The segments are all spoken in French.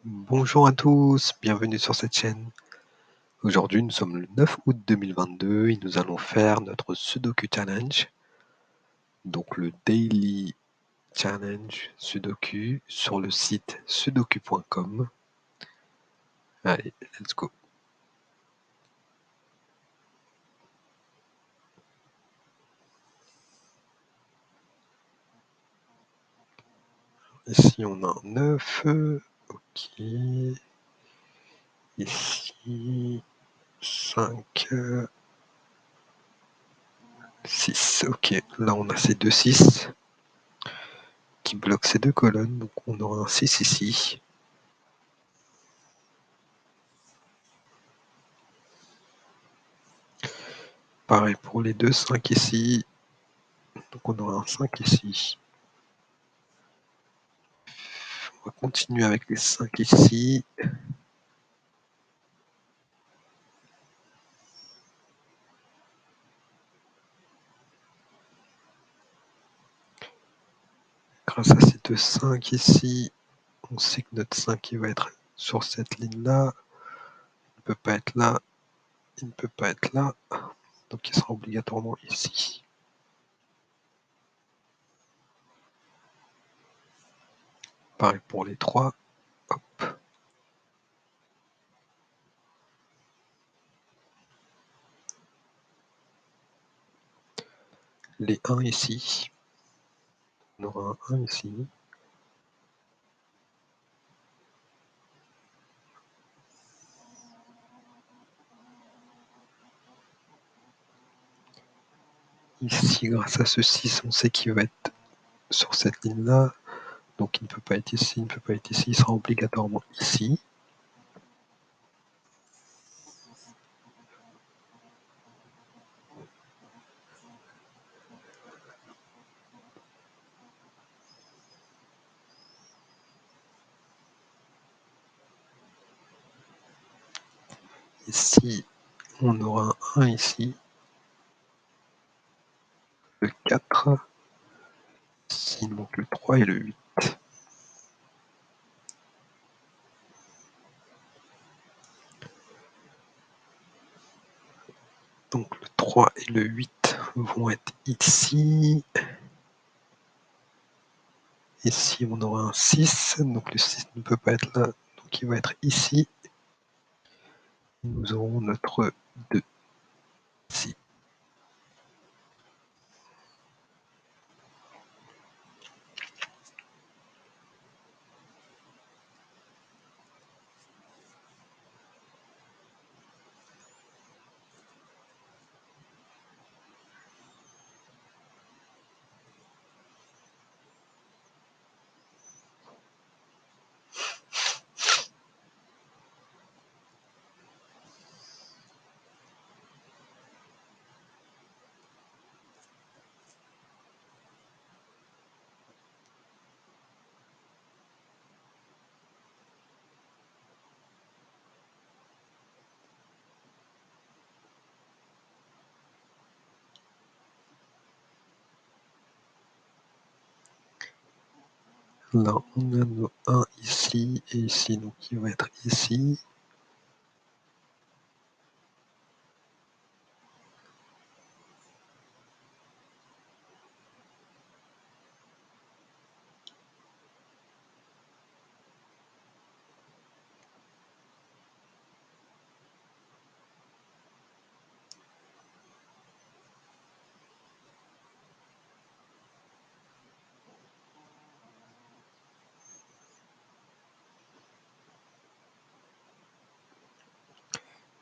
Bonjour à tous, bienvenue sur cette chaîne. Aujourd'hui, nous sommes le 9 août 2022 et nous allons faire notre Sudoku Challenge, donc le Daily Challenge Sudoku sur le site sudoku.com. Allez, let's go. Ici, on a un 9, ok. Ici, 5, 6, ok. Là, on a ces deux 6 qui bloquent ces deux colonnes, donc on aura un 6 ici. Pareil pour les deux 5 ici, donc on aura un 5 ici. On va continuer avec les 5 ici. Grâce à ces deux 5 ici, on sait que notre 5 il va être sur cette ligne-là. Il ne peut pas être là. Il ne peut pas être là. Donc il sera obligatoirement ici. Pareil pour les 3. Hop. Les 1 ici. On aura un 1 ici. Ici, grâce à ce 6, on sait qu'il va être sur cette ligne-là. Donc il ne peut pas être ici, il ne peut pas être ici. Il sera obligatoirement ici. Ici, on aura un 1 ici. Le 4. Ici, il manque le 3 et le 8. Donc le 3 et le 8 vont être ici. Ici, on aura un 6. Donc le 6 ne peut pas être là. Donc il va être ici. Et nous aurons notre 2 ici. Là, on a nos 1 ici et ici. Donc il va être ici.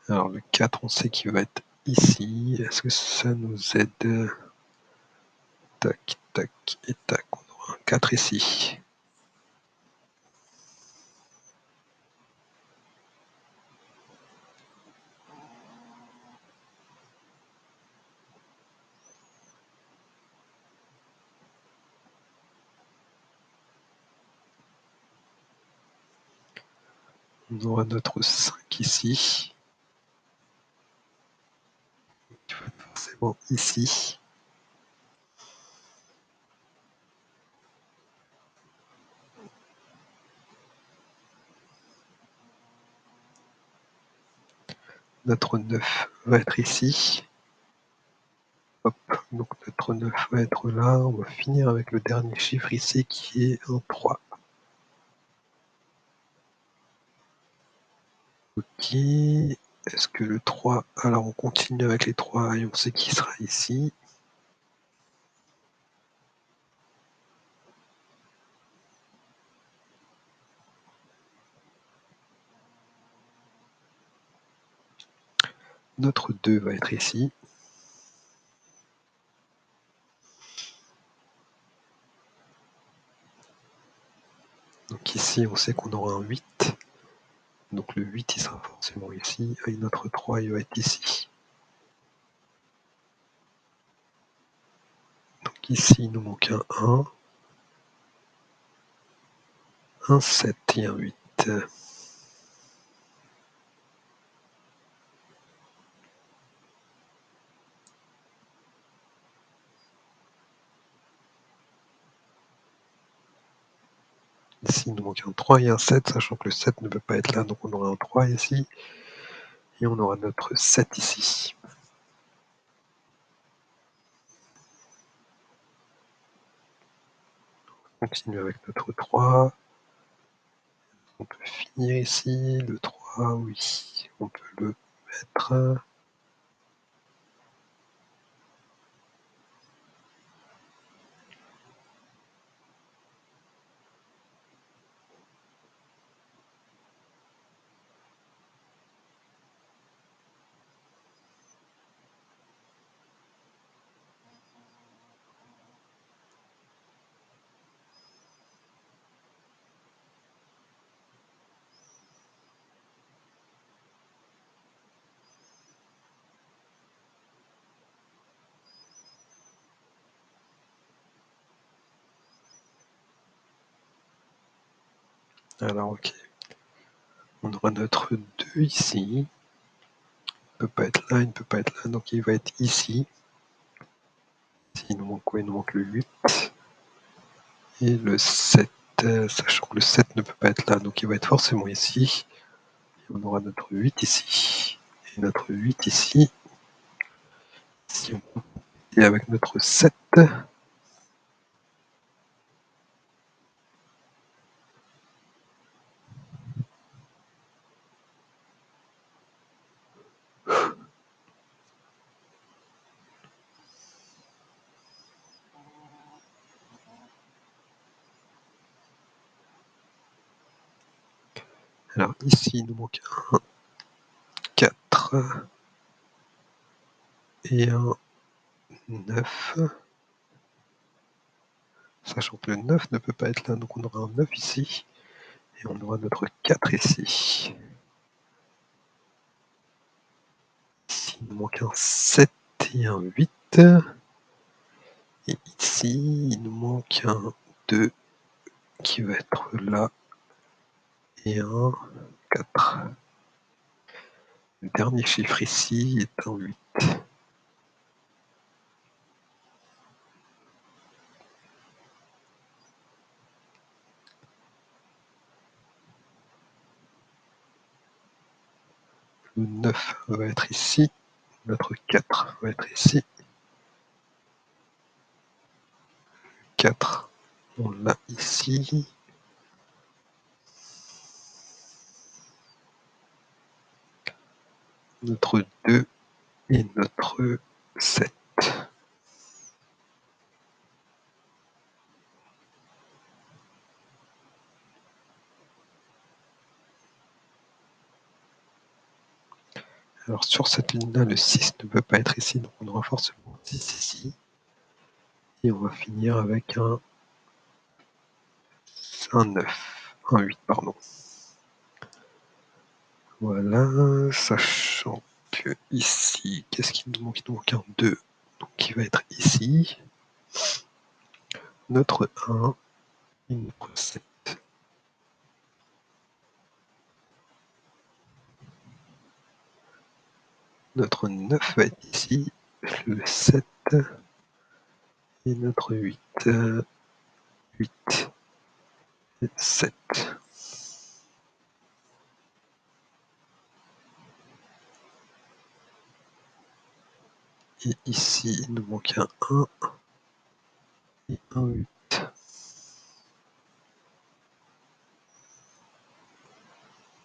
Alors le 4, on sait qu'il va être ici. Est-ce que ça nous aide? Tac, tac et tac. On aura un 4 ici. On aura notre 5 ici. Qui va être forcément ici. Notre 9 va être ici. Hop, donc notre 9 va être là. On va finir avec le dernier chiffre ici qui est un 3. Ok. Est-ce que le 3... Alors on continue avec les 3 et on sait qui sera ici. Notre 2 va être ici. Donc ici, on sait qu'on aura un 8. Donc le 8, il sera forcément ici. Et notre 3, il va être ici. Donc ici, il nous manque un 1, un 7 et un 8. Ici, il nous manque un 3 et un 7, sachant que le 7 ne peut pas être là, donc on aura un 3 ici. Et on aura notre 7 ici. On continue avec notre 3. On peut finir ici. Le 3, oui, on peut le mettre. Alors, ok. On aura notre 2 ici. Il ne peut pas être là, il ne peut pas être là, donc il va être ici. Ici, il nous manque quoi? Il nous manque le 8 et le 7, sachant que le 7 ne peut pas être là, donc il va être forcément ici. Et on aura notre 8 ici. Et notre 8 ici. Si on et avec notre 7, alors ici il nous manque un 4 et un 9, sachant que le 9 ne peut pas être là, donc on aura un 9 ici, et on aura notre 4 ici. Ici il nous manque un 7 et un 8, et ici il nous manque un 2 qui va être là, et un 4. Le dernier chiffre ici est un 8. Le 9 va être ici, notre 4 va être ici. 4, on l'a ici. Notre 2 et notre 7. Alors sur cette ligne-là, le 6 ne peut pas être ici, donc on aura forcément 6 ici. Et on va finir avec un 9, un 8, pardon. Voilà, sachant que ici, qu'est-ce qu'il nous manque? Il nous manque un 2, donc qui va être ici. Notre 1 et notre 7. Notre 9 va être ici, le 7 et notre 8. 8 et 7. Et ici, il nous manque un 1 et un 8.